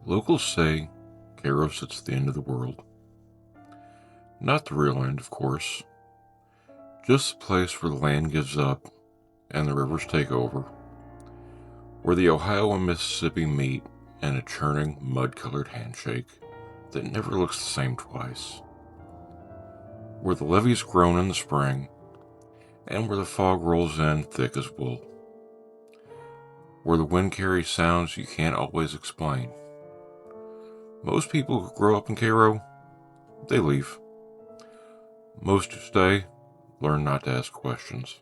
Locals say Cairo sits at the end of the world. Not the real end, of course. Just the place where the land gives up and the rivers take over. Where the Ohio and Mississippi meet in a churning, mud-colored handshake that never looks the same twice. Where the levees groan in the spring and where the fog rolls in thick as wool. Where the wind carries sounds you can't always explain. Most people who grow up in Cairo, they leave. Most who stay learn not to ask questions.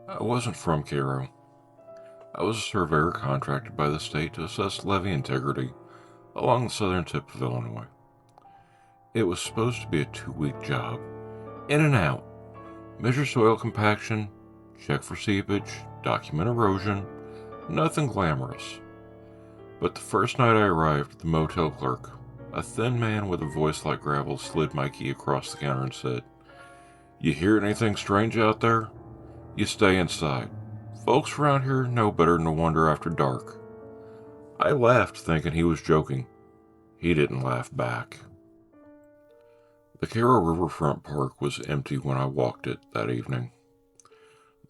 I wasn't from Cairo. I was a surveyor contracted by the state to assess levee integrity along the southern tip of Illinois. It was supposed to be a 2-week job. In and out. Measure soil compaction, check for seepage, document erosion, nothing glamorous. But the first night I arrived, the motel clerk, a thin man with a voice like gravel, slid my key across the counter and said, "You hear anything strange out there? You stay inside. Folks around here know better than to wander after dark." I laughed, thinking he was joking. He didn't laugh back. The Cairo Riverfront Park was empty when I walked it that evening.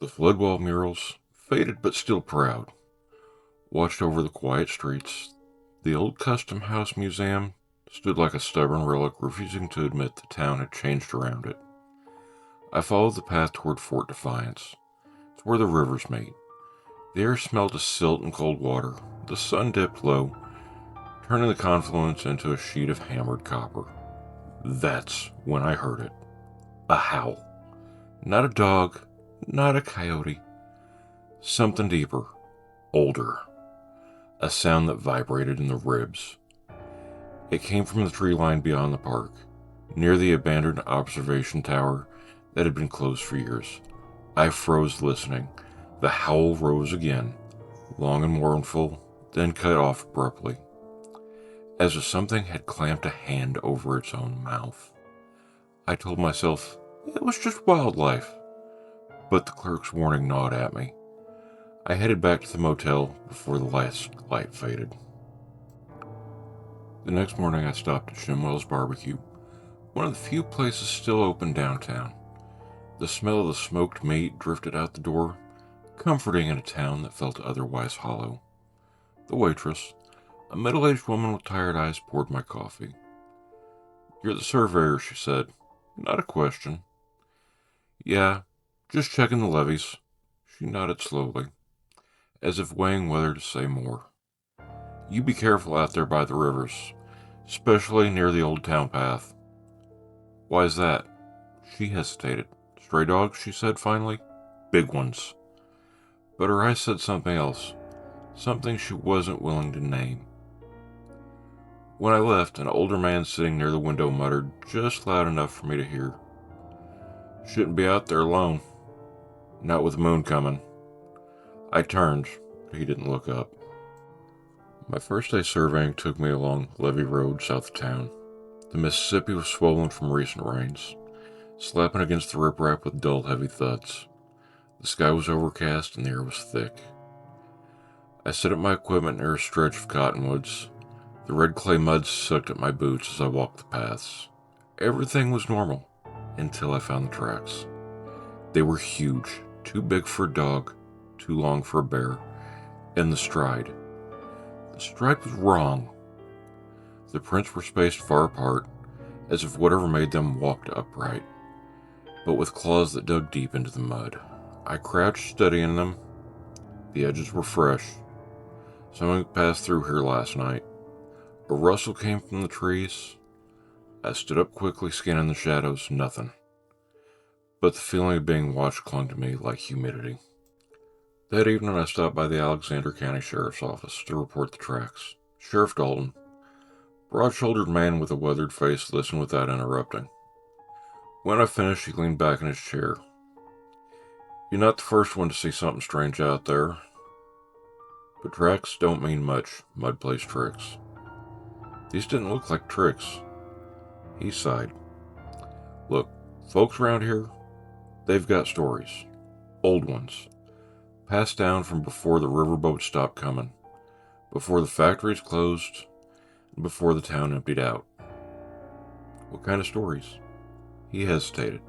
The floodwall murals, faded but still proud, watched over the quiet streets. The old Custom House Museum stood like a stubborn relic, refusing to admit the town had changed around it. I followed the path toward Fort Defiance. It's where the rivers meet. The air smelled of silt and cold water. The sun dipped low, turning the confluence into a sheet of hammered copper. That's when I heard it. A howl. Not a dog, not a coyote. Something deeper, older. A sound that vibrated in the ribs. It came from the tree line beyond the park, near the abandoned observation tower that had been closed for years. I froze listening. The howl rose again, long and mournful, then cut off abruptly, as if something had clamped a hand over its own mouth. I told myself it was just wildlife, but the clerk's warning gnawed at me. I headed back to the motel before the last light faded. The next morning I stopped at Shimwell's Barbecue, one of the few places still open downtown. The smell of the smoked meat drifted out the door, comforting in a town that felt otherwise hollow. The waitress, a middle-aged woman with tired eyes, poured my coffee. "You're the surveyor," she said. "Not a question." "Yeah, just checking the levees." She nodded slowly, as if weighing whether to say more. "You be careful out there by the rivers, especially near the old town path." "Why's that?" She hesitated. "Stray dogs," she said finally. "Big ones." But her eyes said something else, something she wasn't willing to name. When I left, an older man sitting near the window muttered just loud enough for me to hear, "Shouldn't be out there alone. Not with the moon coming." I turned, but he didn't look up. My first day surveying took me along Levee Road south of town. The Mississippi was swollen from recent rains, slapping against the riprap with dull, heavy thuds. The sky was overcast and the air was thick. I set up my equipment near a stretch of cottonwoods. The red clay mud sucked at my boots as I walked the paths. Everything was normal until I found the tracks. They were huge, too big for a dog, too long for a bear, and the stride. The stride was wrong. The prints were spaced far apart, as if whatever made them walked upright, but with claws that dug deep into the mud. I crouched, studying them. The edges were fresh. Someone passed through here last night. A rustle came from the trees. I stood up quickly, scanning the shadows. Nothing. But the feeling of being watched clung to me like humidity. That evening I stopped by the Alexander County Sheriff's Office to report the tracks. Sheriff Dalton, broad-shouldered man with a weathered face, listened without interrupting. When I finished, he leaned back in his chair. "You're not the first one to see something strange out there. But tracks don't mean much. Mud plays tricks. These didn't look like tricks." He sighed. "Look, folks around here, they've got stories. Old ones. Passed down from before the riverboat stopped coming. Before the factories closed. before the town emptied out. What kind of stories? He hesitated.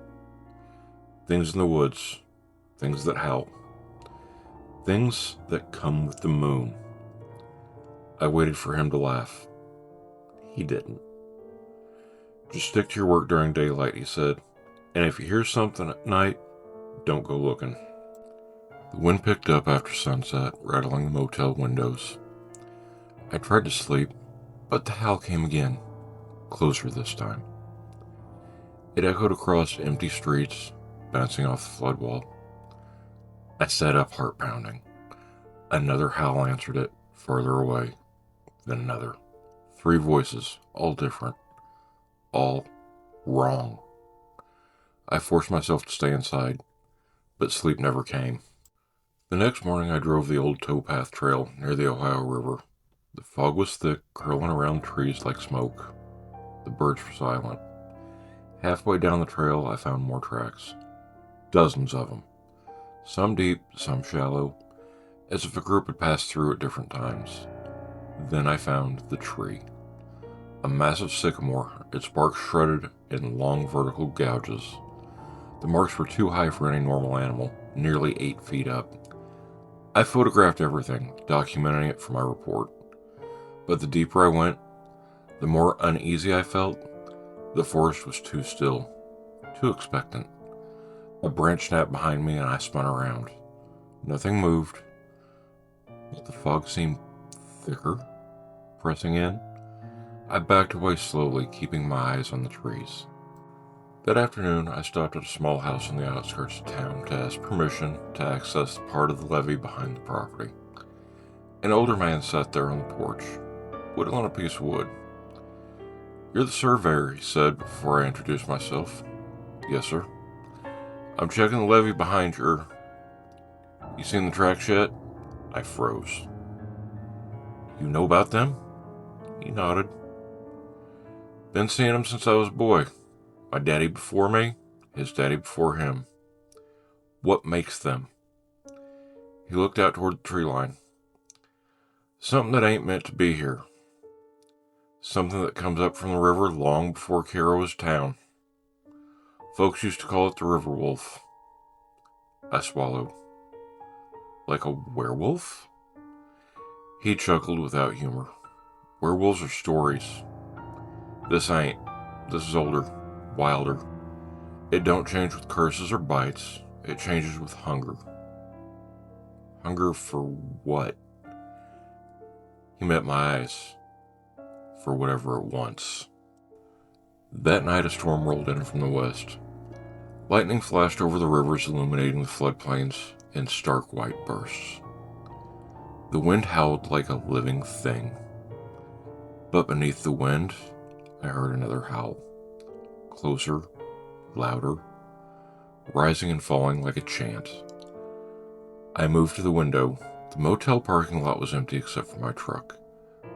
Things in the woods, things that howl, things that come with the moon. I waited for him to laugh. He didn't. Just stick to your work during daylight, he said, and if you hear something at night, don't go looking. The wind picked up after sunset, rattling the motel windows. I tried to sleep, but the howl came again, closer this time. It echoed across empty streets, bouncing off the flood wall. I sat up, heart pounding. Another howl answered it, farther away, then another. 3 voices, all different, all wrong. I forced myself to stay inside, but sleep never came. The next morning I drove the old towpath trail near the Ohio River. The fog was thick, curling around the trees like smoke. The birds were silent. Halfway down the trail I found more tracks. Dozens of them. Some deep, some shallow, as if a group had passed through at different times. Then I found the tree. A massive sycamore, its bark shredded in long vertical gouges. The marks were too high for any normal animal, nearly 8 feet up. I photographed everything, documenting it for my report. But the deeper I went, the more uneasy I felt. The forest was too still, too expectant. A branch snapped behind me and I spun around. Nothing moved, but the fog seemed thicker, pressing in. I backed away slowly, keeping my eyes on the trees. That afternoon, I stopped at a small house on the outskirts of town to ask permission to access part of the levee behind the property. An older man sat there on the porch, whittling a piece of wood. "You're the surveyor," he said before I introduced myself. "Yes, sir." "I'm checking the levee behind your... You seen the tracks yet?" I froze. "You know about them?" He nodded. "Been seeing them since I was a boy. My daddy before me, his daddy before him. What makes them?" He looked out toward the tree line. "Something that ain't meant to be here. Something that comes up from the river long before Cairo was town. Folks used to call it the river wolf." I swallowed. "Like a werewolf?" He chuckled without humor. "Werewolves are stories. This ain't. This is older, wilder. It don't change with curses or bites. It changes with hunger." "Hunger for what?" He met my eyes. "For whatever it wants." That night a storm rolled in from the west. Lightning flashed over the rivers, illuminating the floodplains in stark white bursts. The wind howled like a living thing. But beneath the wind, I heard another howl. Closer, louder, rising and falling like a chant. I moved to the window. The motel parking lot was empty except for my truck.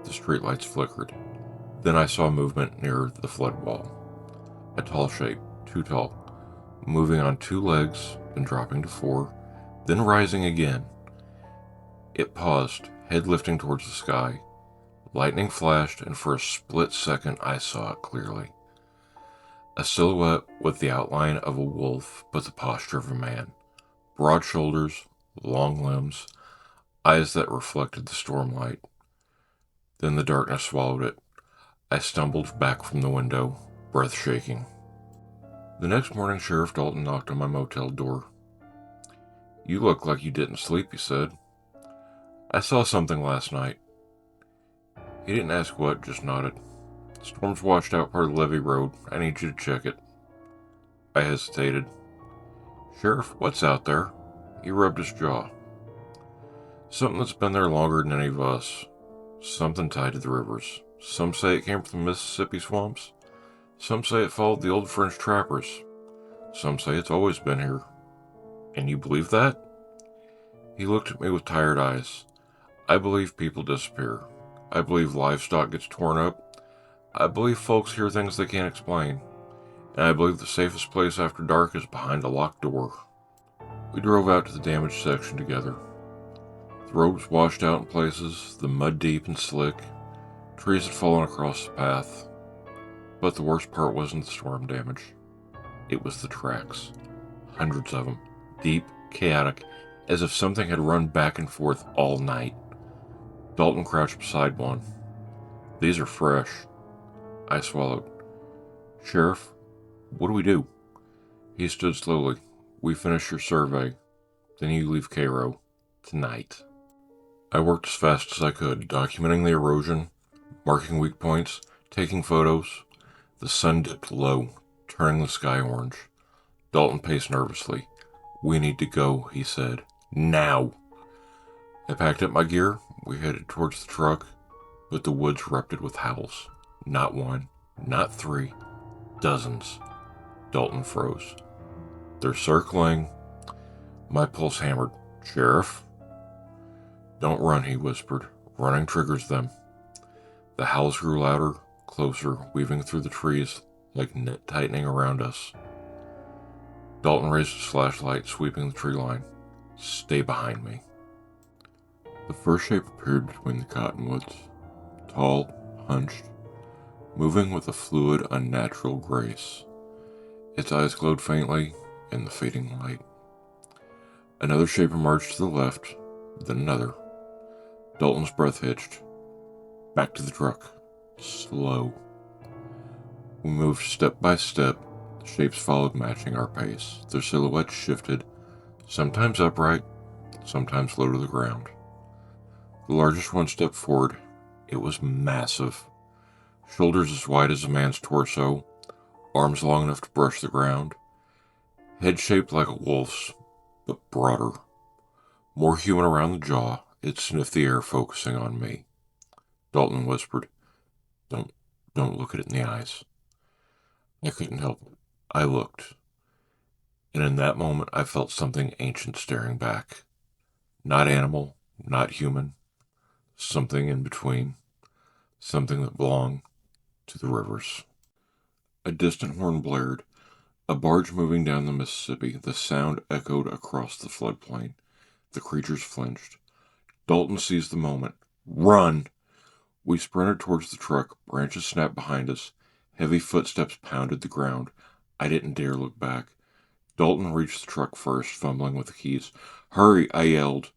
The streetlights flickered. Then I saw movement near the flood wall. A tall shape, too tall, moving on 2 legs, then dropping to 4, then rising again. It paused, head lifting towards the sky. Lightning flashed, and for a split second I saw it clearly. A silhouette with the outline of a wolf, but the posture of a man. Broad shoulders, long limbs, eyes that reflected the stormlight. Then the darkness swallowed it. I stumbled back from the window, breath shaking. The next morning, Sheriff Dalton knocked on my motel door. "You look like you didn't sleep," he said. "I saw something last night." He didn't ask what, just nodded. "Storms washed out part of the levee road. I need you to check it." I hesitated. "Sheriff, what's out there?" He rubbed his jaw. "Something that's been there longer than any of us. Something tied to the rivers. Some say it came from the Mississippi swamps. Some say it followed the old French trappers. Some say it's always been here. And you believe that?" He looked at me with tired eyes. "I believe people disappear. I believe livestock gets torn up. I believe folks hear things they can't explain. And I believe the safest place after dark is behind a locked door." We drove out to the damaged section together. The road was washed out in places, the mud deep and slick. Trees had fallen across the path, but the worst part wasn't the storm damage. It was the tracks. Hundreds of them. Deep, chaotic, as if something had run back and forth all night. Dalton crouched beside one. "These are fresh." I swallowed. "Sheriff, what do we do?" He stood slowly. "We finish your survey. Then you leave Cairo. Tonight." I worked as fast as I could, documenting the erosion, marking weak points, taking photos. The sun dipped low, turning the sky orange. Dalton paced nervously. "We need to go," he said. "Now!" I packed up my gear. We headed towards the truck, but the woods erupted with howls. Not one, not three, dozens. Dalton froze. "They're circling." My pulse hammered. "Sheriff?" "Don't run," he whispered. "Running triggers them." The howls grew louder, closer, weaving through the trees like net tightening around us. Dalton raised his flashlight, sweeping the tree line. "Stay behind me." The first shape appeared between the cottonwoods. Tall, hunched, moving with a fluid, unnatural grace. Its eyes glowed faintly in the fading light. Another shape emerged to the left, then another. Dalton's breath hitched. Back to the truck. Slow. We moved step by step. The shapes followed, matching our pace. Their silhouettes shifted, sometimes upright, sometimes low to the ground. The largest one stepped forward. It was massive. Shoulders as wide as a man's torso, arms long enough to brush the ground, head shaped like a wolf's, but broader. More human around the jaw. It sniffed the air, focusing on me. Dalton whispered, Don't look it in the eyes." I couldn't help it. I looked. And in that moment, I felt something ancient staring back. Not animal, not human. Something in between. Something that belonged to the rivers. A distant horn blared. A barge moving down the Mississippi. The sound echoed across the floodplain. The creatures flinched. Dalton seized the moment. "Run!" We sprinted towards the truck. Branches snapped behind us. Heavy footsteps pounded the ground. I didn't dare look back. Dalton reached the truck first, fumbling with the keys. "Hurry!" I yelled.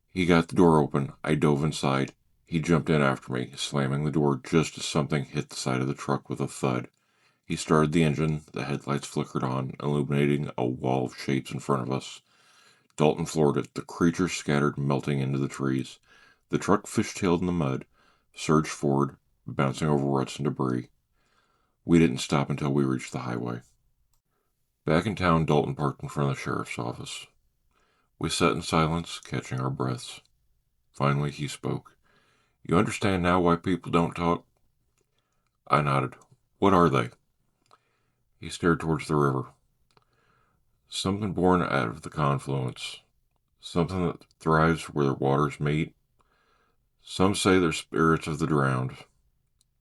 He got the door open. I dove inside. He jumped in after me, slamming the door just as something hit the side of the truck with a thud. He started the engine. The headlights flickered on, illuminating a wall of shapes in front of us. Dalton floored it. The creatures scattered, melting into the trees. The truck fishtailed in the mud, surged forward, bouncing over ruts and debris. We didn't stop until we reached the highway. Back in town, Dalton parked in front of the sheriff's office. We sat in silence, catching our breaths. Finally, he spoke. "You understand now why people don't talk?" I nodded. "What are they?" He stared towards the river. "Something born out of the confluence. Something that thrives where the waters meet. Some say they're spirits of the drowned.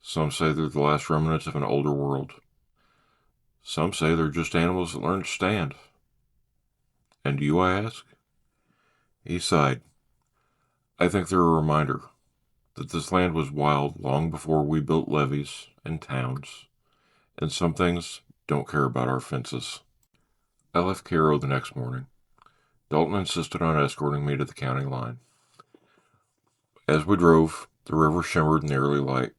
Some say they're the last remnants of an older world. Some say they're just animals that learn to stand." "And you?" I asked. He sighed. "I think they're a reminder that this land was wild long before we built levees and towns, and some things don't care about our fences." I left Cairo the next morning. Dalton insisted on escorting me to the county line. As we drove, the river shimmered in the early light.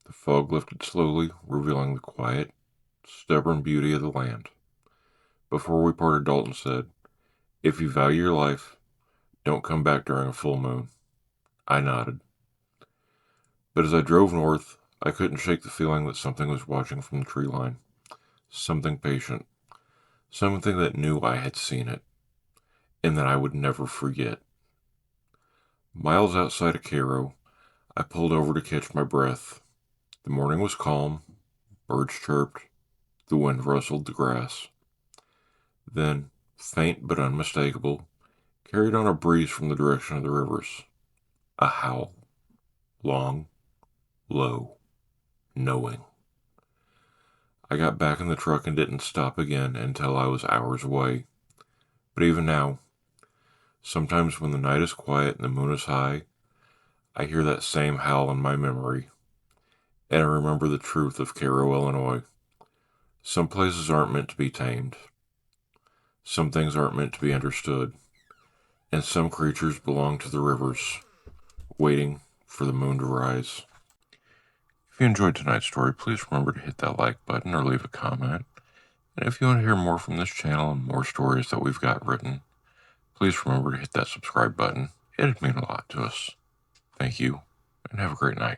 The fog lifted slowly, revealing the quiet, stubborn beauty of the land. Before we parted, Dalton said, "If you value your life, don't come back during a full moon." I nodded. But as I drove north, I couldn't shake the feeling that something was watching from the tree line. Something patient. Something that knew I had seen it, and that I would never forget. Miles outside of Cairo, I pulled over to catch my breath. The morning was calm. Birds chirped. The wind rustled the grass. Then, faint but unmistakable, carried on a breeze from the direction of the rivers. A howl. Long, low, knowing. I got back in the truck and didn't stop again until I was hours away. But even now, sometimes when the night is quiet and the moon is high, I hear that same howl in my memory, and I remember the truth of Cairo, Illinois. Some places aren't meant to be tamed. Some things aren't meant to be understood. And some creatures belong to the rivers, waiting for the moon to rise. If you enjoyed tonight's story, please remember to hit that like button or leave a comment. And if you want to hear more from this channel and more stories that we've got written, please remember to hit that subscribe button. It'd mean a lot to us. Thank you, and have a great night.